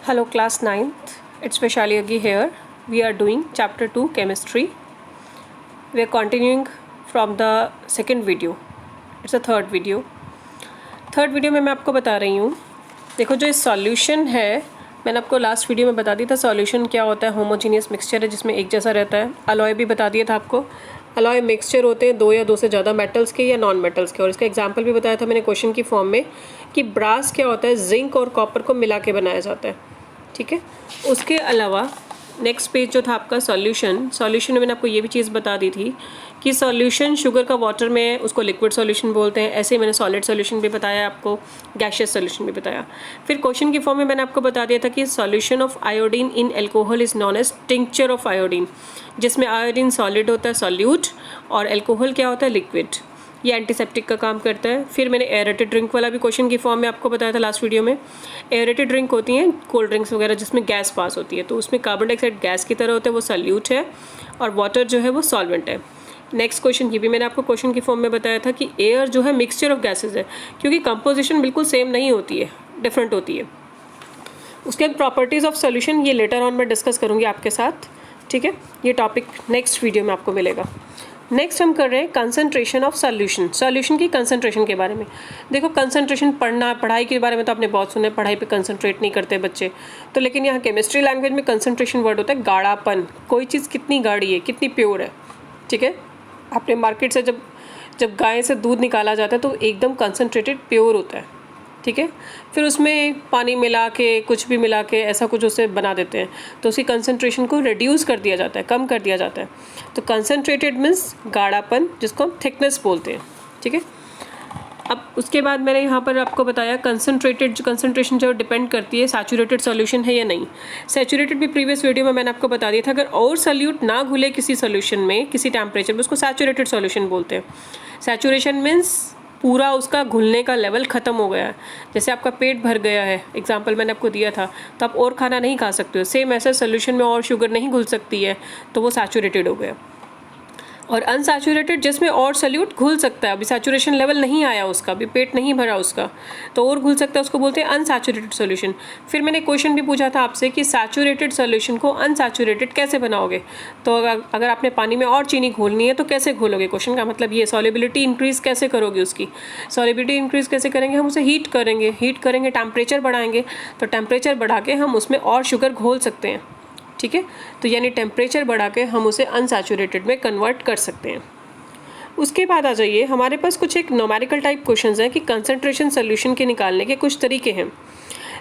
Hello class 9th, it's Vaishali Yogi here. We are doing chapter 2 chemistry. We are continuing from the second video. It's a third video. Third video में मैं आपको बता रही हूँ, देखो जो इस सॉल्यूशन है, मैंने आपको लास्ट वीडियो में बता दिया था सॉल्यूशन क्या होता है। होमोजीनियस मिक्सचर है जिसमें एक जैसा रहता है। अलॉय भी बता दिया था आपको। अलॉय मिक्सचर होते हैं दो या दो से ज़्यादा मेटल्स के या नॉन मेटल्स के, और इसका एग्जांपल भी बताया था मैंने क्वेश्चन की फॉर्म में कि ब्रास क्या होता है, जिंक और कॉपर को मिला के बनाया जाता है। ठीक है, उसके अलावा नेक्स्ट पेज जो था आपका सॉल्यूशन में मैंने आपको ये भी चीज़ बता दी थी कि सॉल्यूशन शुगर का वाटर में उसको लिक्विड सॉल्यूशन बोलते हैं। ऐसे ही मैंने सॉलिड सॉल्यूशन भी बताया आपको, गैशियस सॉल्यूशन भी बताया। फिर क्वेश्चन की फॉर्म में मैंने आपको बता दिया था कि solution of iodine in alcohol is known as tincture of iodine, जिसमें आयोडीन सॉलिड होता है सॉल्यूट और एल्कोहल क्या होता है लिक्विड। ये एंटीसेप्टिक का काम करता है। फिर मैंने एयरेटेड ड्रिंक वाला भी क्वेश्चन की फॉर्म में आपको बताया था लास्ट वीडियो में। एयरेटेड ड्रिंक होती हैं कोल्ड ड्रिंक्स वगैरह जिसमें गैस पास होती है, तो उसमें कार्बन डाइऑक्साइड गैस की तरह होता है, वो सॉल्यूट है, और वाटर जो है वो सॉल्वेंट है। नेक्स्ट क्वेश्चन ये भी मैंने आपको क्वेश्चन की फॉर्म में बताया था कि एयर जो है मिक्सचर ऑफ गैसेज है, क्योंकि कंपोजिशन बिल्कुल सेम नहीं होती है, डिफरेंट होती है। उसके बाद प्रॉपर्टीज़ ऑफ सोल्यूशन ये लेटर ऑन मैं डिस्कस करूँगी आपके साथ। ठीक है, ये टॉपिक नेक्स्ट वीडियो में आपको मिलेगा। नेक्स्ट हम कर रहे हैं कंसंट्रेशन ऑफ सॉल्यूशन की कंसंट्रेशन के बारे में। देखो कंसंट्रेशन पढ़ाई के बारे में तो आपने बहुत सुना है, पढ़ाई पे कंसंट्रेट नहीं करते बच्चे, तो लेकिन यहाँ केमिस्ट्री लैंग्वेज में कंसंट्रेशन वर्ड होता है गाढ़ापन। कोई चीज़ कितनी गाढ़ी है, कितनी प्योर है। ठीक है, आपने मार्केट से जब गाय से दूध निकाला जाता है तो एकदम कंसंट्रेटेड प्योर होता है। ठीक है, फिर उसमें पानी मिला के कुछ भी मिला के ऐसा कुछ उसे बना देते हैं, तो उसकी कंसंट्रेशन को रिड्यूस कर दिया जाता है, कम कर दिया जाता है। तो कंसंट्रेटेड मीन्स गाढ़ापन, जिसको हम थिकनेस बोलते हैं। ठीक है, अब उसके बाद मैंने यहाँ पर आपको बताया कंसंट्रेशन जो डिपेंड करती है सैचुरेटेड सॉल्यूशन है या नहीं। सैचुरेटेड भी प्रीवियस वीडियो में मैंने आपको बता दिया था, अगर और सॉल्यूट ना घुले किसी सॉल्यूशन में किसी टेम्परेचर में, उसको सैचुरेटेड सॉल्यूशन बोलते हैं। सैचुरेशन मीन्स पूरा उसका घुलने का लेवल ख़त्म हो गया है। जैसे आपका पेट भर गया है, एग्जांपल मैंने आपको दिया था, तो आप और खाना नहीं खा सकते हो। सेम ऐसा सोल्यूशन में और शुगर नहीं घुल सकती है, तो वो सैचुरेटेड हो गया। और अनसैचुरेटेड जिसमें और सॉल्यूट घुल सकता है, अभी सैचुरेशन लेवल नहीं आया उसका, अभी पेट नहीं भरा उसका, तो और घुल सकता है, उसको बोलते हैं अनसैचुरेटेड सॉल्यूशन। फिर मैंने क्वेश्चन भी पूछा था आपसे कि सैचुरेटेड सॉल्यूशन को अनसैचुरेटेड कैसे बनाओगे। तो अगर आपने पानी में और चीनी घोलनी है तो कैसे घोलोगे, क्वेश्चन का मतलब ये सॉल्युबिलिटी इंक्रीज़ कैसे करोगे। उसकी सॉल्युबिलिटी इंक्रीज़ कैसे करेंगे, हम उसे हीट करेंगे टेम्परेचर बढ़ाएंगे, तो टेम्परेचर बढ़ा के हम उसमें और शुगर घोल सकते हैं। ठीक है, तो यानी टेम्परेचर बढ़ा के हम उसे अनसैचुरेटेड में कन्वर्ट कर सकते हैं। उसके बाद आ जाइए, हमारे पास कुछ एक न्यूमेरिकल टाइप क्वेश्चंस हैं कि कंसंट्रेशन सोल्यूशन के निकालने के कुछ तरीके हैं,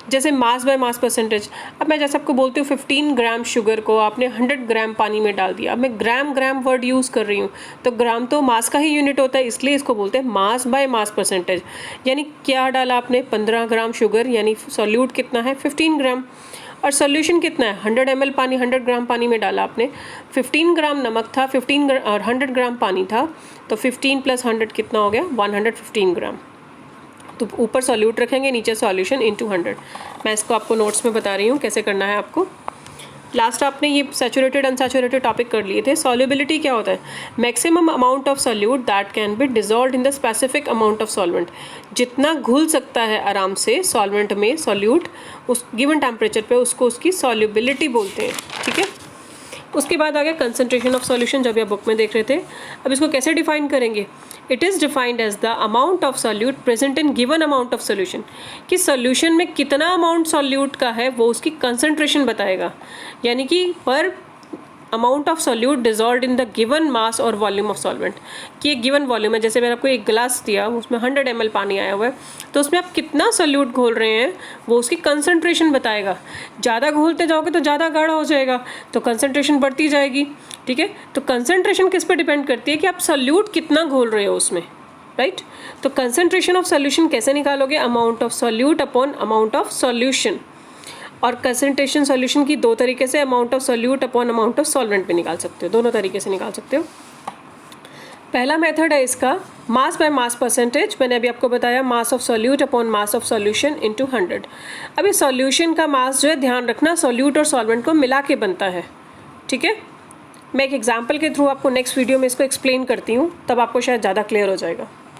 जैसे मास बाय मास परसेंटेज। अब मैं जैसे आपको बोलती हूँ 15 ग्राम शुगर को आपने 100 ग्राम पानी में डाल दिया। अब मैं ग्राम वर्ड यूज़ कर रही हूँ, तो ग्राम तो मास का ही यूनिट होता है, इसलिए इसको बोलते हैं मास बाय मास परसेंटेज। यानी क्या डाला आपने, 15 ग्राम शुगर, यानी सॉल्यूट कितना है 15 ग्राम, और सोल्यूशन कितना है 100 ml पानी, 100 ग्राम पानी में डाला आपने। 15 ग्राम नमक था, 100 ग्राम पानी था, तो 15 + 100 कितना हो गया 115 ग्राम। तो ऊपर सॉल्यूट रखेंगे, नीचे सॉल्यूशन इंटू 100। मैं इसको आपको नोट्स में बता रही हूँ कैसे करना है आपको। लास्ट आपने ये सैचुरेटेड अनसैचुरेटेड टॉपिक कर लिए थे। सॉल्युबिलिटी क्या होता है, maximum amount of solute that can be dissolved in the specific amount of solvent. जितना घुल सकता है आराम से सॉल्वेंट में सॉल्यूट उस गिवन टेम्परेचर पे, उसको उसकी सॉल्युबिलिटी बोलते हैं। ठीक है, उसके बाद आ गया कंसंट्रेशन ऑफ सॉल्यूशन, जब आप बुक में देख रहे थे। अब इसको कैसे डिफाइन करेंगे, it is defined as the amount of solute present in given amount of solution. कि सोल्यूशन में कितना अमाउंट सॉल्यूट का है वो उसकी कंसंट्रेशन बताएगा, यानी कि पर amount of solute dissolved in the given mass और वॉल्यूम ऑफ सॉल्वेंट। कि एक गिवन वॉल्यूम है, जैसे मैंने आपको एक गिलास दिया, उसमें 100 ml पानी आया हुआ है, तो उसमें आप कितना सॉल्यूट घोल रहे हैं वो उसकी कंसंट्रेशन बताएगा। ज़्यादा घोलते जाओगे तो ज़्यादा गाढ़ा हो जाएगा, तो कंसंट्रेशन बढ़ती जाएगी। ठीक है, तो कंसंट्रेशन किस पे डिपेंड करती है कि आप सॉल्यूट कितना घोल रहे हो उसमें, राइट। तो कंसंट्रेशन ऑफ सॉल्यूशन कैसे निकालोगे, amount of solute upon amount of solution. और कंसंट्रेशन सॉल्यूशन की दो तरीके से, amount of solute upon amount of solvent पे निकाल सकते हो, दोनों तरीके से निकाल सकते हो। पहला मेथड है इसका मास बाय मास परसेंटेज। मैंने अभी आपको बताया mass of solute upon mass of solution into 100। अब इस सॉल्यूशन का मास जो है, ध्यान रखना, सॉल्यूट और सॉल्वेंट को मिला के बनता है। ठीक है, मैं एक एग्जाम्पल के थ्रू आपको नेक्स्ट वीडियो में इसको एक्सप्लेन करती हूँ, तब आपको शायद ज़्यादा क्लियर हो जाएगा।